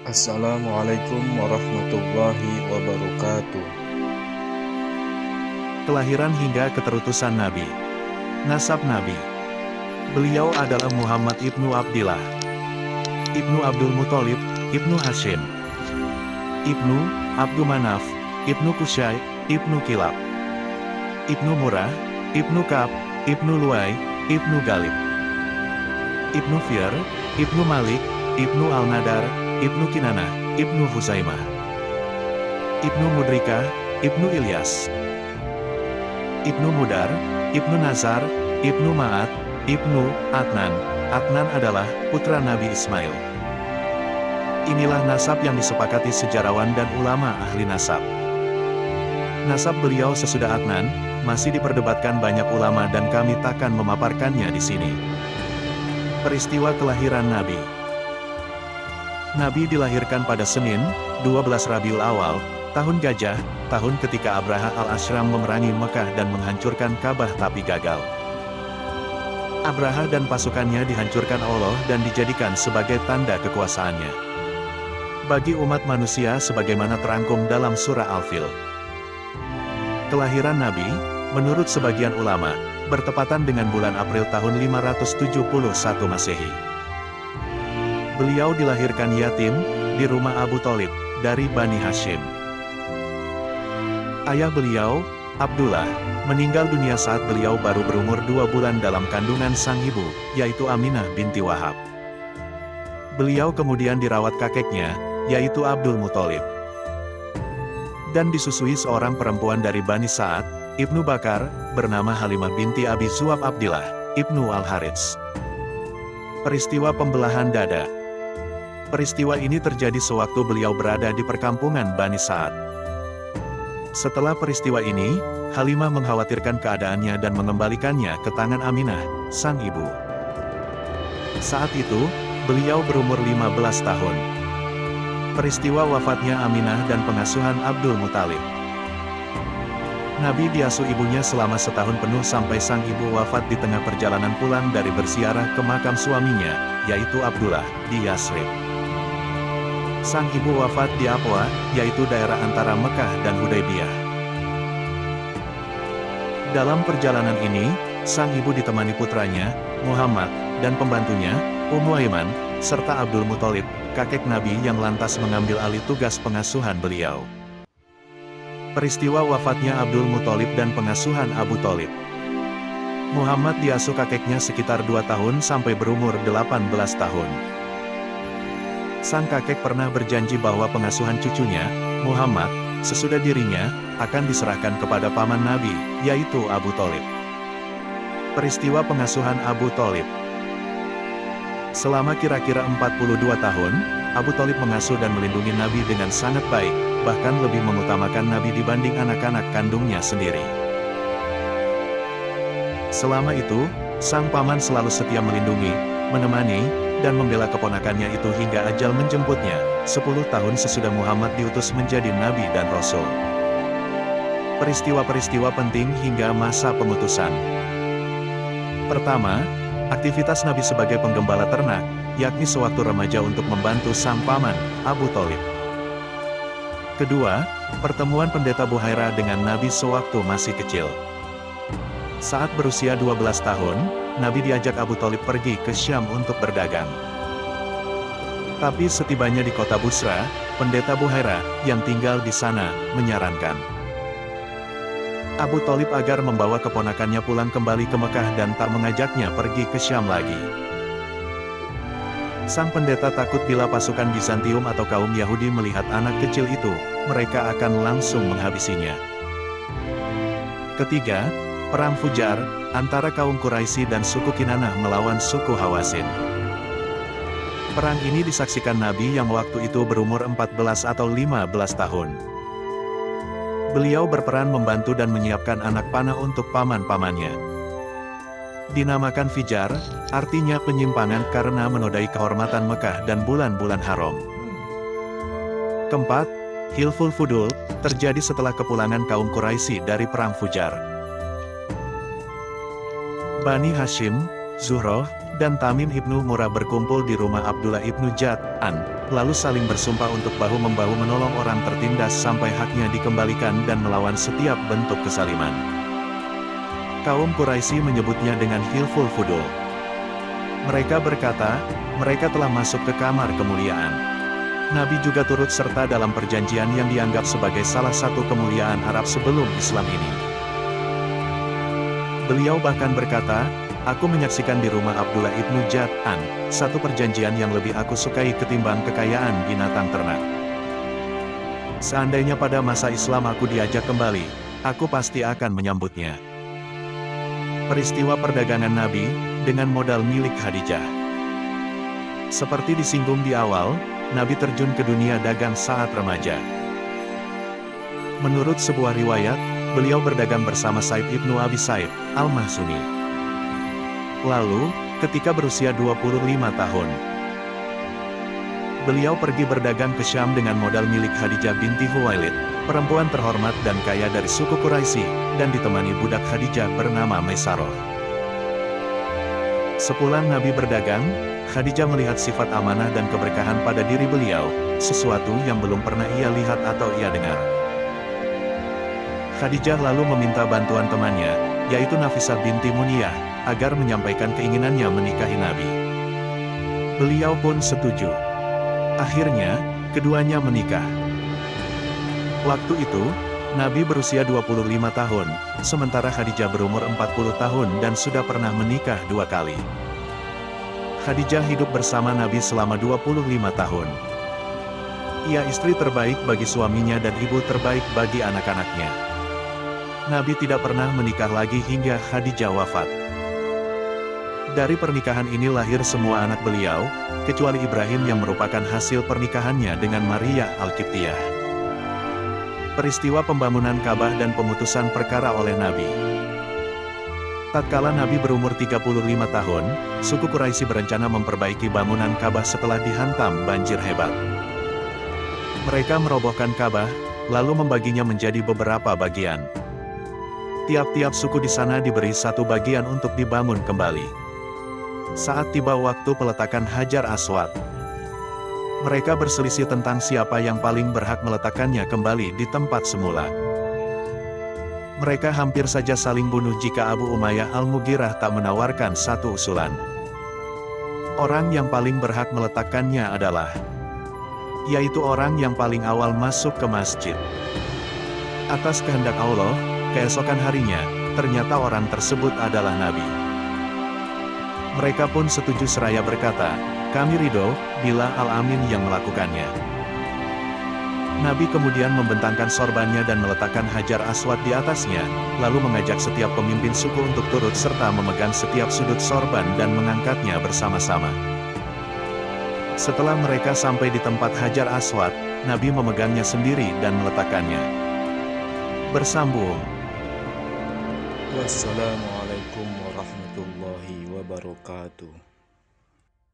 Assalamualaikum warahmatullahi wabarakatuh. Kelahiran hingga keterutusan Nabi. Nasab Nabi. Beliau adalah Muhammad ibnu Abdillah, ibnu Abdul Muthalib, ibnu Hashim, ibnu Abdu Manaf, ibnu Qusay, ibnu Kilab, ibnu Murrah, ibnu Ka'b, ibnu Luay, ibnu Galib, ibnu Fir, ibnu Malik, ibnu Al-Nadar, ibnu Kinanah, ibnu Huzaimah, ibnu Mudrikah, ibnu Ilyas, ibnu Mudar, ibnu Nazar, ibnu Ma'at, ibnu Adnan. Adnan adalah putra Nabi Ismail. Inilah nasab yang disepakati sejarawan dan ulama ahli nasab. Nasab beliau sesudah Adnan masih diperdebatkan banyak ulama dan kami takkan memaparkannya di sini. Peristiwa kelahiran Nabi. Nabi dilahirkan pada Senin, 12 Rabiul Awal, tahun Gajah, tahun ketika Abraha al-Ashram memerangi Mekah dan menghancurkan Ka'bah tapi gagal. Abraha dan pasukannya dihancurkan Allah dan dijadikan sebagai tanda kekuasaannya bagi umat manusia sebagaimana terangkum dalam surah Al-Fil. Kelahiran Nabi, menurut sebagian ulama, bertepatan dengan bulan April tahun 571 Masehi. Beliau dilahirkan yatim, di rumah Abu Thalib, dari Bani Hashim. Ayah beliau, Abdullah, meninggal dunia saat beliau baru berumur 2 bulan dalam kandungan sang ibu, yaitu Aminah binti Wahab. Beliau kemudian dirawat kakeknya, yaitu Abdul Muthalib, dan disusui seorang perempuan dari Bani Sa'ad, Ibnu Bakar, bernama Halimah binti Abi Zu'ab Abdillah, Ibnu Al-Harits. Peristiwa pembelahan dada. Peristiwa ini terjadi sewaktu beliau berada di perkampungan Bani Sa'ad. Setelah peristiwa ini, Halimah mengkhawatirkan keadaannya dan mengembalikannya ke tangan Aminah, sang ibu. Saat itu, beliau berumur 15 tahun. Peristiwa wafatnya Aminah dan pengasuhan Abdul Muthalib. Nabi diasuh ibunya selama setahun penuh sampai sang ibu wafat di tengah perjalanan pulang dari berziarah ke makam suaminya, yaitu Abdullah, di Yasrib. Sang ibu wafat di Abwa, yaitu daerah antara Mekah dan Hudaybiyah. Dalam perjalanan ini, sang ibu ditemani putranya, Muhammad, dan pembantunya, Ummu Aiman, serta Abdul Muthalib, kakek Nabi yang lantas mengambil alih tugas pengasuhan beliau. Peristiwa wafatnya Abdul Muthalib dan pengasuhan Abu Thalib. Muhammad diasuh kakeknya sekitar 2 tahun sampai berumur 18 tahun. Sang kakek pernah berjanji bahwa pengasuhan cucunya, Muhammad, sesudah dirinya, akan diserahkan kepada paman Nabi, yaitu Abu Thalib. Peristiwa pengasuhan Abu Thalib. Selama kira-kira 42 tahun, Abu Thalib mengasuh dan melindungi Nabi dengan sangat baik, bahkan lebih mengutamakan Nabi dibanding anak-anak kandungnya sendiri. Selama itu, sang paman selalu setia melindungi, menemani, dan membela keponakannya itu hingga ajal menjemputnya, 10 tahun sesudah Muhammad diutus menjadi Nabi dan Rasul. Peristiwa-peristiwa penting hingga masa pengutusan. Pertama, aktivitas Nabi sebagai penggembala ternak, yakni sewaktu remaja untuk membantu sang paman, Abu Thalib. Kedua, pertemuan pendeta Buhairah dengan Nabi sewaktu masih kecil. Saat berusia 12 tahun, Nabi diajak Abu Thalib pergi ke Syam untuk berdagang. Tapi setibanya di kota Busra, pendeta Buhairah, yang tinggal di sana, menyarankan Abu Thalib agar membawa keponakannya pulang kembali ke Mekah dan tak mengajaknya pergi ke Syam lagi. Sang pendeta takut bila pasukan Bizantium atau kaum Yahudi melihat anak kecil itu, mereka akan langsung menghabisinya. Ketiga, Perang Fujar, antara kaum Quraisy dan suku Kinanah melawan suku Hawasin. Perang ini disaksikan Nabi yang waktu itu berumur 14 atau 15 tahun. Beliau berperan membantu dan menyiapkan anak panah untuk paman-pamannya. Dinamakan Fijar, artinya penyimpangan karena menodai kehormatan Mekah dan bulan-bulan haram. Keempat, Hilful Fudul, terjadi setelah kepulangan kaum Quraisy dari Perang Fujar. Bani Hashim, Zuhroh, dan Tamim ibnu Murrah berkumpul di rumah Abdullah ibnu Jad'an, lalu saling bersumpah untuk bahu-membahu menolong orang tertindas sampai haknya dikembalikan dan melawan setiap bentuk kezaliman. Kaum Quraisy menyebutnya dengan Hilful Fudul. Mereka berkata, mereka telah masuk ke kamar kemuliaan. Nabi juga turut serta dalam perjanjian yang dianggap sebagai salah satu kemuliaan Arab sebelum Islam ini. Beliau bahkan berkata, aku menyaksikan di rumah Abdullah ibnu Jad'an, satu perjanjian yang lebih aku sukai ketimbang kekayaan binatang ternak. Seandainya pada masa Islam aku diajak kembali, aku pasti akan menyambutnya. Peristiwa perdagangan Nabi, dengan modal milik Khadijah. Seperti disinggung di awal, Nabi terjun ke dunia dagang saat remaja. Menurut sebuah riwayat, beliau berdagang bersama Sa'id ibnu Abi Sa'id, Al-Mahzuni. Lalu, ketika berusia 25 tahun, beliau pergi berdagang ke Syam dengan modal milik Khadijah binti Huwailid, perempuan terhormat dan kaya dari suku Quraisy, dan ditemani budak Khadijah bernama Maisarah. Sepulang Nabi berdagang, Khadijah melihat sifat amanah dan keberkahan pada diri beliau, sesuatu yang belum pernah ia lihat atau ia dengar. Khadijah lalu meminta bantuan temannya, yaitu Nafisah binti Muniyah, agar menyampaikan keinginannya menikahi Nabi. Beliau pun setuju. Akhirnya, keduanya menikah. Waktu itu, Nabi berusia 25 tahun, sementara Khadijah berumur 40 tahun dan sudah pernah menikah 2 kali. Khadijah hidup bersama Nabi selama 25 tahun. Ia istri terbaik bagi suaminya dan ibu terbaik bagi anak-anaknya. Nabi tidak pernah menikah lagi hingga Khadijah wafat. Dari pernikahan ini lahir semua anak beliau, kecuali Ibrahim yang merupakan hasil pernikahannya dengan Maria Al-Qibtiyah. Peristiwa pembangunan Ka'bah dan pemutusan perkara oleh Nabi. Tatkala Nabi berumur 35 tahun, suku Quraisy berencana memperbaiki bangunan Ka'bah setelah dihantam banjir hebat. Mereka merobohkan Ka'bah, lalu membaginya menjadi beberapa bagian. Tiap-tiap suku di sana diberi satu bagian untuk dibangun kembali. Saat tiba waktu peletakan Hajar Aswad, mereka berselisih tentang siapa yang paling berhak meletakkannya kembali di tempat semula. Mereka hampir saja saling bunuh jika Abu Umayyah Al-Mughirah tak menawarkan satu usulan. Orang yang paling berhak meletakkannya adalah, yaitu orang yang paling awal masuk ke masjid. Atas kehendak Allah, keesokan harinya, ternyata orang tersebut adalah Nabi. Mereka pun setuju seraya berkata, kami ridho, bila Al-Amin yang melakukannya. Nabi kemudian membentangkan sorbannya dan meletakkan Hajar Aswad di atasnya, lalu mengajak setiap pemimpin suku untuk turut serta memegang setiap sudut sorban dan mengangkatnya bersama-sama. Setelah mereka sampai di tempat Hajar Aswad, Nabi memegangnya sendiri dan meletakkannya. Bersambung. Wassalamualaikum warahmatullahi wabarakatuh.